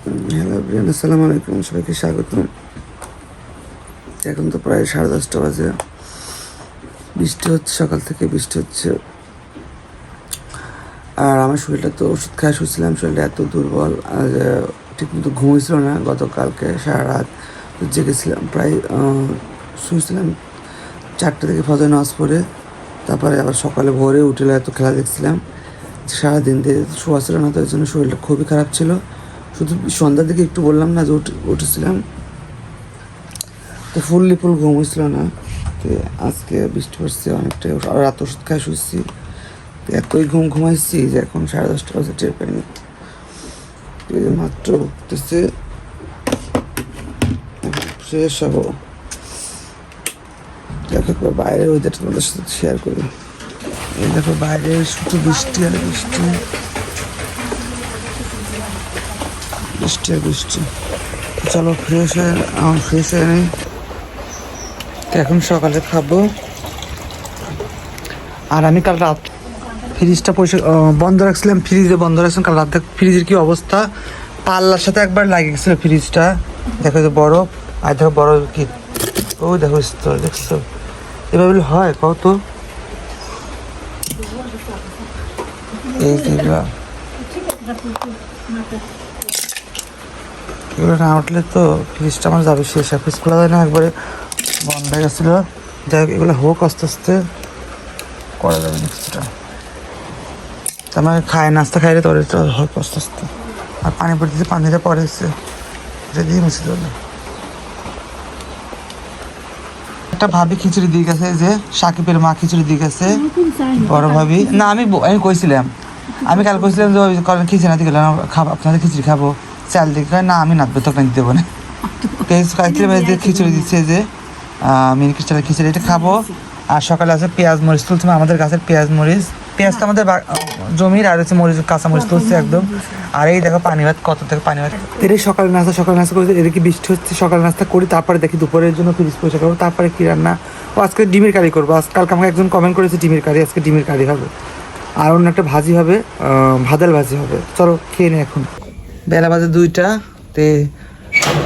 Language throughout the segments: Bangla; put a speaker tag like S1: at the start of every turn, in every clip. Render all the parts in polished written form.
S1: হ্যালো এভরিওয়ান, আসসালামু আলাইকুম, সবাইকে স্বাগতম। এখন তো প্রায় 10:30 বাজে। বৃষ্টি হচ্ছে, সকাল থেকে বৃষ্টি হচ্ছে। আর আমার শরীরটা তো ওষুধ খাওয়া শুয়েছিলাম, শরীরটা এত দুর্বল আর ঠিক মতো ঘুমিয়েছিল না। গতকালকে সারা রাত জেগেছিলাম, প্রায় শুয়েছিলাম 4টা থেকে ফজর নামাজ পড়ে। তারপরে আবার সকালে ভোরে উঠে এত খেলা দেখছিলাম, সারাদিন দিয়ে শোয়া ছিল না, তার জন্য শরীরটা খুবই খারাপ ছিল। শুধু সন্ধ্যার দিকে একটু বললাম না যে উঠেছিলাম, তো ফুল ঘুম হয়েছিল না। তো আজকে বৃষ্টি পড়ছে অনেকটাই, আর রাত ওষুধ খাই শুয়েছি, তো এতই ঘুমাইছি যে এখন 10:30 বাজে টের পাইনি। মাত্র উঠতেছে, ফ্রেশ হবো। দেখো বাইরের ওয়েদারটা তোমাদের সাথে শেয়ার করি। এই দেখো বাইরে শুধু বৃষ্টি আর বৃষ্টি, বৃষ্টি আর বৃষ্টি। চলো ফ্রেশ হয়ে নেই। এখন সকালে খাবো। আর আমি কাল রাত ফ্রিজটা বন্ধ রাখছিলাম, কাল রাত ফ্রিজের কি অবস্থা, পাল্লার সাথে একবার লাগিয়ে গেছিলো ফ্রিজটা। দেখো যে বরফ, আর দেখো বরফ কি, ও দেখো স্তর, দেখছো এভাবে হয় কত। এই এগুলো না উঠলে তো ফ্রিজটা আমার যাবে শেষ। ফ্রিজ খোলা যায় না, একবারে বন্ধ হয়ে গেছিলো। যাই হোক, এগুলো হোক, আস্তে আস্তে করা যাবে নেক্সটটা। আমার নাস্তা খাইলে তো হোক আস্তে আস্তে। আর পানি পড়তেছে, পানিটা পরে এসছে, এটা দিয়ে মুছে দেবে। একটা ভাবি খিচুড়ি দিয়ে গেছে, যে সাকিবের মা খিচুড়ি দিয়ে গেছে, বড় ভাবি। না আমি কইছিলাম, আমি কাল কইছিলাম যে খিচুড়ি নাতে গেলাম, খাবো আপনাদের খিচুড়ি খাবো, চাল দিয়ে না আমি নাচবো, তখন দেবো না। খিচুড়ি দিচ্ছে যে মিনি খ্রিস্টানের খিচুড়ি, এটা খাবো। আর সকালে আছে পেঁয়াজ মরিচ তুলছে, আমাদের গাছের পেঁয়াজ মরিচ, পেঁয়াজটা আমাদের জমির, আর হচ্ছে মরিচ, কাঁচা মরিচ তুলছে একদম। আর এই দেখো পানি ভাত, কত থেকে পানি ভাত। এটাই সকালে নাস্তা করে, এদিকে বৃষ্টি হচ্ছে, সকালে নাস্তা করি, তারপরে দেখি দুপুরের জন্য ফ্রিজ পরিষ্কার করবো, তারপরে কি রান্না। ও আজকে ডিমের কারি করবো। কালকে আমাকে একজন কমেন্ট করেছে ডিমের কারি, আজকে ডিমের কারি হবে। আর অন্য একটা ভাজি হবে, ভাদাল ভাজি হবে। চলো খেয়ে নিই এখন। বেলা বাজে 2টা। তে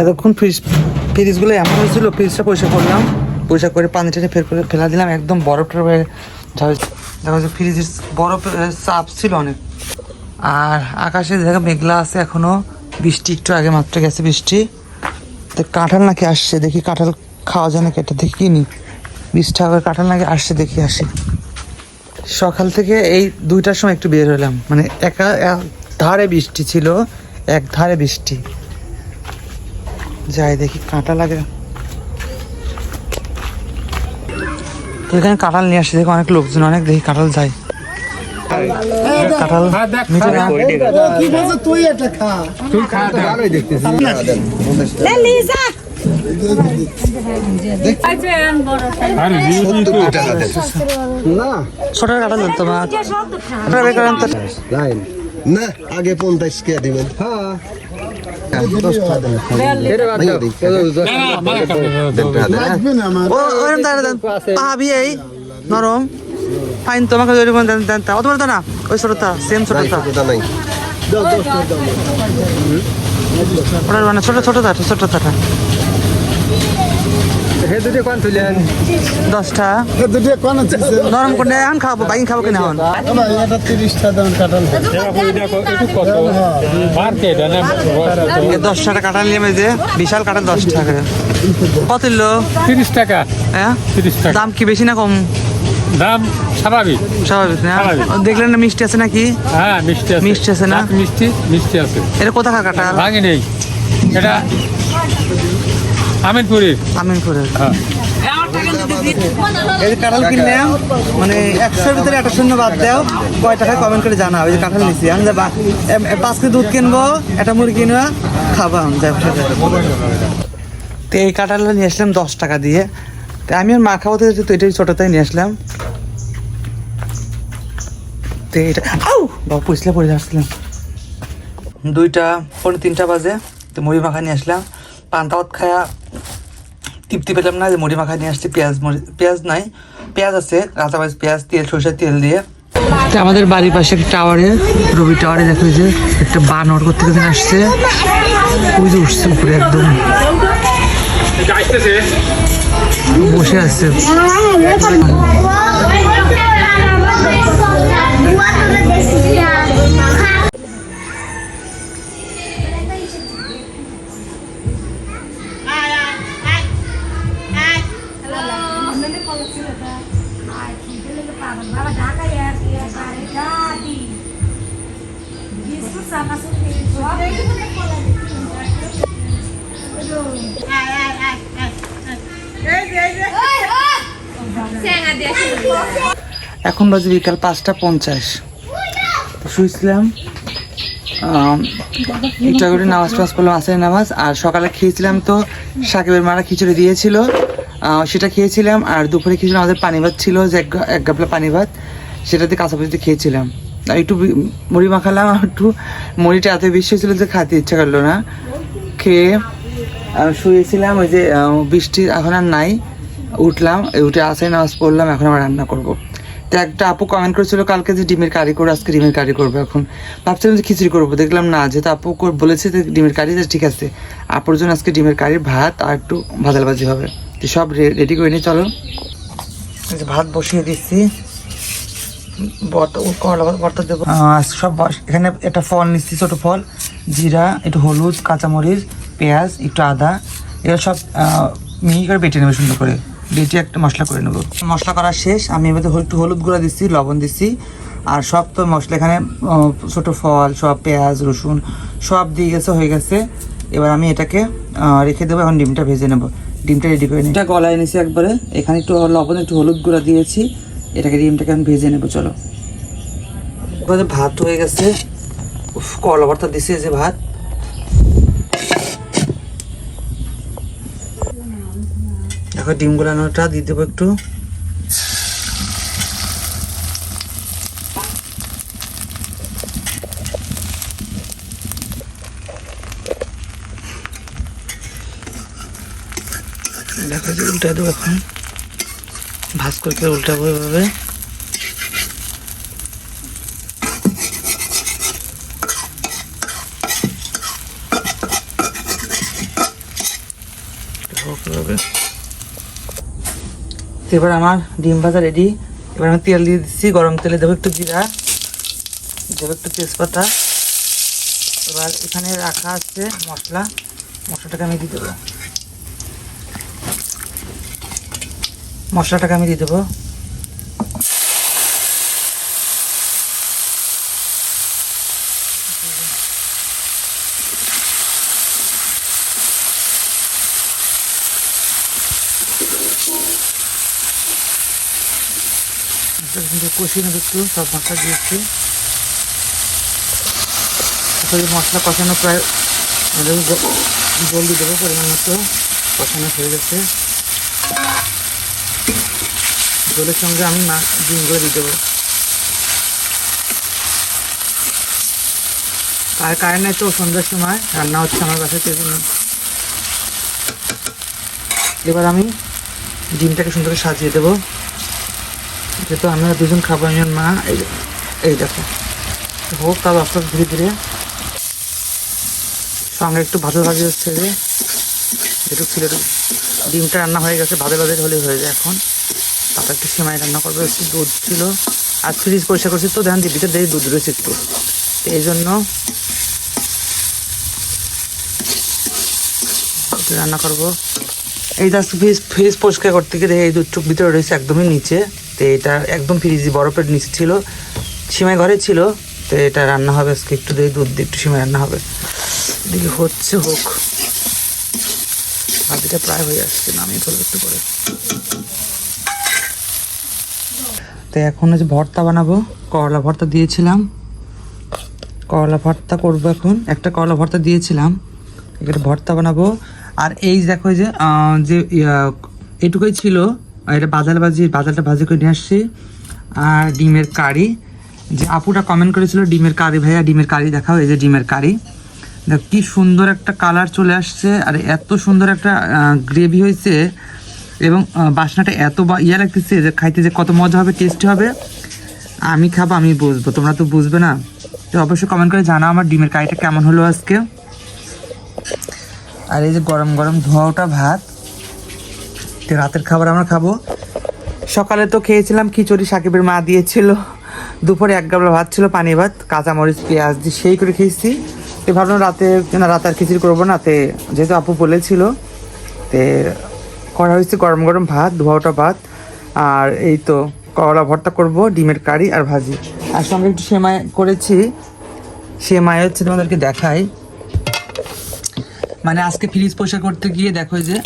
S1: এতক্ষণ ফ্রিজগুলো এমন হয়েছিল, ফ্রিজটা পরিষ্কার করলাম, পরিষ্কার করে পানি টেনে ফেলা দিলাম, একদম বরফ হয়ে দেখা যাচ্ছে ফ্রিজের বরফের চাপ ছিল অনেক। আর আকাশে দেখা মেঘলা আছে এখনো, বৃষ্টি একটু আগে মাত্র গেছে বৃষ্টি। তো কাঁঠাল নাকি আসছে, দেখি কাঁঠাল খাওয়া যায় নাকি, এটা দেখিনি। বৃষ্টি আবার কাঁঠাল নাকি আসছে, দেখি আসে। সকাল থেকে এই 2টার সময় একটু বের হলাম, মানে এক ধারে বৃষ্টি ছিল, এক ধারে বৃষ্টি। যাই দেখি কাঁঠাল লাগে, এখানে কাঁঠাল নিয়ে আসছে, দেখি অনেক লোকজন, অনেক দেখি কাঁঠাল যায়। কাঁঠাল মিঠে না, ছোট কাঁঠাল তোমার
S2: না, আগে 50 কে দিবেন।
S1: নরম ফাইন, তোমাকে অত না, ওই ছোটটা সেম ছোটটা, মানে ছোটটা 10টা নরম করে এখন খাবো, বাইক খাবো কিনা এখন। 10 টাকা কাঁঠাল নিয়ে যে বিশাল কাঁঠাল, 10 টাকা। কত নিলো?
S3: 30 টাকা।
S1: হ্যাঁ
S3: 30 টাকা।
S1: দাম কি বেশি না কম?
S3: দাম স্বাভাবিক
S1: না? দেখলেন না মিষ্টি আছে নাকি?
S3: হ্যাঁ মিষ্টি আছে
S1: না?
S3: মিষ্টি আছে।
S1: এটা কোথাকার কাঁঠাল?
S3: ভাঙি নেই, এটা আমিনপুরের।
S1: হ্যাঁ। এই যে কাঁঠাল কিনলাম, মানে 100-এর ভিতরে 1 শূন্য বাদ দাও, কয় টাকায় কমেন্ট করে জানাও। এই যে কাঁঠাল নিচ্ছি আমি, 5 কেজি দুধ কিনবো, একটা মুরগি কিনবো, খাবো আমি। তো এই কাঁঠালটা নিয়ে আসলাম 10 টাকা দিয়ে। তো আমি আর মা খাবো, তো এটাই ছোটটাই নিয়ে আসলাম। তো এটা বাবু পুষলে পড়ে আসছিলাম। 2টা পৌনে 3টা বাজে। তো মুড়ি মাখা নিয়ে আসলাম, পান্তা ভাত খায়া তৃপ্তি পেলাম না, যে মুড়ি মাখা নিয়ে আসছি। পেঁয়াজ নাই, পেঁয়াজ আছে, কাঁচা পেঁয়াজ, তেল, সরষের তেল দিয়ে। আমাদের বাড়ির পাশে টাওয়ারে, রবি টাওয়ারে দেখো যে একটা বানর করতে আসছে। ওই যে উঠছে উপরে একদম বসে আছে। এখন বাজে বিকাল 5:50। শুয়েছিলাম, একটা করে নামাজ টামাজ পড়লাম, আসরের নামাজ। আর সকালে খেয়েছিলাম তো সাকিবের মারা খিচুড়ি দিয়েছিল, সেটা খেয়েছিলাম। আর দুপুরে খেয়েছিলাম আমাদের পানি ভাত ছিল, যে এক গাবলা পানি ভাত, সেটাতে কাঁচামরিচ খেয়েছিলাম। আর একটু মুড়ি মাখালাম, আর একটু মুড়িটা এত বেশি হয়েছিল যে খাইতে ইচ্ছা করলো না। খেয়ে শুয়েছিলাম। ওই যে বৃষ্টি এখন আর নাই, উঠলাম, উঠে আসে নামাজ পড়লাম, এখন আবার রান্না করবো। তো একটা আপু কমেন্ট করেছিল কালকে যে ডিমের কারি করো, আজকে ডিমের কারি করবো। এখন ভাবছিলাম যে খিচুড়ি করবো, দেখলাম না, যেহেতু আপু বলেছে যে ডিমের কারি, ঠিক আছে, আপুর জন্য আজকে ডিমের কারি, ভাত আর একটু ভাজালবাজি হবে। তো সব রেডি করে নিয়ে চলো। ভাত বসিয়ে দিচ্ছি, ভর্তা দেবো। সব এখানে একটা ফল নিচ্ছি, ছোট ফল, জিরা, একটু হলুদ, কাঁচামরিচ, পেঁয়াজ, একটু আদা, এগুলো সব মিহি করে বেটে নেবে, সুন্দর করে বেটে একটা মশলা করে নেবো। মশলা করা শেষ। আমি এবার একটু হলুদ গুঁড়া দিচ্ছি, লবণ দিচ্ছি, আর সব তো মশলা এখানে ছোট ফল সব, পেঁয়াজ, রসুন সব দিয়ে গেছে, হয়ে গেছে। এবার আমি এটাকে রেখে দেবো। এখন ডিমটা ভেজে নেবো, ডিমটা রেডি করে নিই। এটা গলায় এনেছি একবারে, এখানে একটু লবণ, একটু হলুদ গুঁড়া দিয়েছি, এটাকে ডিমটাকে আমি ভেজে নেবো। চলো, ভাত হয়ে গেছে, করলা ভর্তা দিছি, যে ভাত। দেখো ডিম গুলানোটা দিয়ে দেবো একটু। দেখো যে উল্টা দেবো, এখন ভাজ করে উল্টাবো এভাবে। এবার আমার ডিম ভাজা রেডি। এবার আমি তেল দিয়ে দিচ্ছি, গরম তেলে দেবো একটু জিরা, দেবো একটু তেজপাতা। এবার এখানে রাখা আছে মশলাটাকে আমি দিয়ে দেবো, মশলাটাকে আমি দিয়ে দেবো। কষিয়ে নেবো একটু, সব মশলা দিয়েছি। মশলা কষানো প্রায় জল দিয়ে দেবো পরিমাণ মতো, কষানো হয়ে গেছে। জলের সঙ্গে আমি ডিমগুলো দিয়ে দেবো। আর কারেন্ট নাই তো, সন্ধ্যার সময় রান্না হচ্ছে আমার বাসাতে। এবার আমি ডিমটাকে সুন্দর করে সাজিয়ে দেবো, যেহেতু আমরা দুজন খাবো, আমি মা। এই দেখো হোক, তার আস্তে আস্তে ধীরে ধীরে সঙ্গে একটু ভাজা হচ্ছে, যে একটু ছিল। ডিমটা রান্না হয়ে গেছে, ভাজা হলে হয়ে যায়। এখন তারপর একটু সেমাই রান্না করবো, একটু দুধ ছিল, আর ফ্রিজ পরিষ্কার করছি তো, ধ্যান ভিতরে দিয়ে দুধ রয়েছে একটু, এই জন্য রান্না করবো। এই জাস্ট ফ্রিজ পরিষ্কার করতে গিয়ে দেখে এই দুধটুক ভিতরে রয়েছে একদমই নিচে। তো এটা একদম ফ্রিজে বরফের নিচে ছিল, সিমাই ঘরে ছিল। তো এটা রান্না হবে আজকে, একটু দিয়ে দুধ দিয়ে একটু সিমাই রান্না হবে। এদিকে হচ্ছে, হোক, ভাজিটা প্রায় হয়ে আসছে, নামিয়ে ফেলবো একটু করে। তো এখন হচ্ছে ভর্তা বানাবো, করলা ভর্তা দিয়েছিলাম, করলা ভর্তা করবো এখন। একটা করলা ভর্তা দিয়েছিলাম, এখানে ভর্তা বানাবো। আর এই দেখো যে এটুকুই ছিল, এটা বাজালটা ভাজি করে নিয়ে আসছি। আর ডিমের কারি, যে আপুটা কমেন্ট করেছিল ডিমের কারি, ভাইয়া ডিমের কারি দেখাও। এই যে ডিমের কারি, দেখ কি সুন্দর একটা কালার চলে আসছে, আর এত সুন্দর একটা গ্রেভি হয়েছে, এবং বাসনাটা এত ইয়া লাগতেছে যে খাইতে যে কত মজা হবে, টেস্টি হবে। আমি খাবো, আমি বুঝবো, তোমরা তো বুঝবে না। তো অবশ্যই কমেন্ট করে জানাও আমার ডিমের কারিটা কেমন হলো আজকে। আর এই যে গরম গরম ধোয়া ওঠা ভাত। তো রাতের খাবার আমরা খাবো। সকালে তো খেয়েছিলাম খিচুড়ি, সাকিবের মা দিয়েছিল। দুপুরে 1 গামলা ভাত ছিল, পানি ভাত, কাঁচামরিচ পেঁয়াজ দিয়ে সেই করে খেয়েছি। তো ভাবলাম রাতে আর খিচুড়ি করবো না, তে যেহেতু আপু বলেছিল তে করা হয়েছে গরম গরম ভাত, ধোয়া ওঠা ভাত। আর এই তো করলা ভর্তা করব, ডিমের কারি আর ভাজি, আর সঙ্গে একটু সেমাই করেছি। সেমাই হচ্ছে তোমাদেরকে দেখাই, মানে আজকে ফ্রিজ পরিষ্কার করতে গিয়ে দেখো যে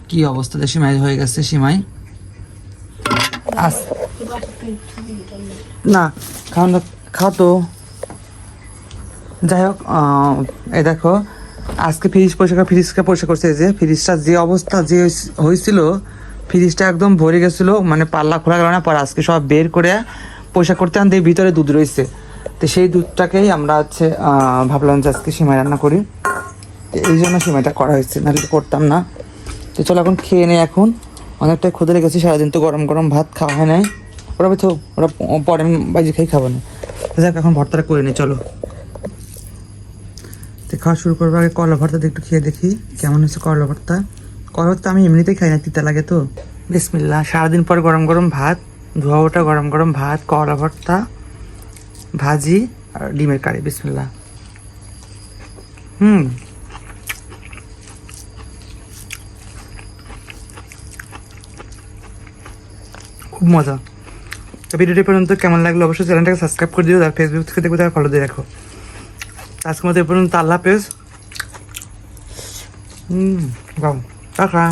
S1: কি অবস্থাতে সেমাই হয়ে গেছে। সেমাই না খাও তো। যাই হোক, এই দেখো আজকে ফ্রিজটা পরিষ্কার করছে। যে ফ্রিজটা যে অবস্থা যে হয়েছিল, ফ্রিজটা একদম ভরে গেছিলো, মানে পাল্লা খোলা গেল না। পর আজকে সব বের করে পরিষ্কার করতে আনতে ভিতরে দুধ রয়েছে। তো সেই দুধটাকেই আমরা হচ্ছে ভাবলাম যে আজকে সেমাই রান্না করি, এই জন্য সেমাইটা করা হয়েছে, নাহলে করতাম না। তো চলো এখন খেয়ে নেই। এখন অনেকটাই ক্ষুদে লেগেছে, সারাদিন তো গরম গরম ভাত খাওয়া হয় নাই। ওরা তো ওরা পরে বাজি খাই খাবো না। যাক এখন ভর্তাটা করে নিই চলো। তো খাওয়া শুরু করবো। আগে করলা ভর্তাটা একটু খেয়ে দেখি কেমন হচ্ছে করলা ভর্তা। করলা ভর্তা আমি এমনিতেই খাই না, তিতা লাগে তো। বিসমিল্লাহ। সারাদিন পর গরম গরম ভাত, ধোয়া ওঠা গরম গরম ভাত, করলা ভর্তা, ভাজি আর ডিমের কারি। বিসমিল্লাহ। খুব মজা। তো ভিডিওটি পর্যন্ত কেমন লাগলো অবশ্যই চ্যানেলটাকে সাবস্ক্রাইব করে দিও। আর ফেসবুক থেকে দেখবো তারা ফলো দিয়ে রাখো। আজকের মতো এ পর্যন্ত আল্লাহ হাফেজ। টাটা।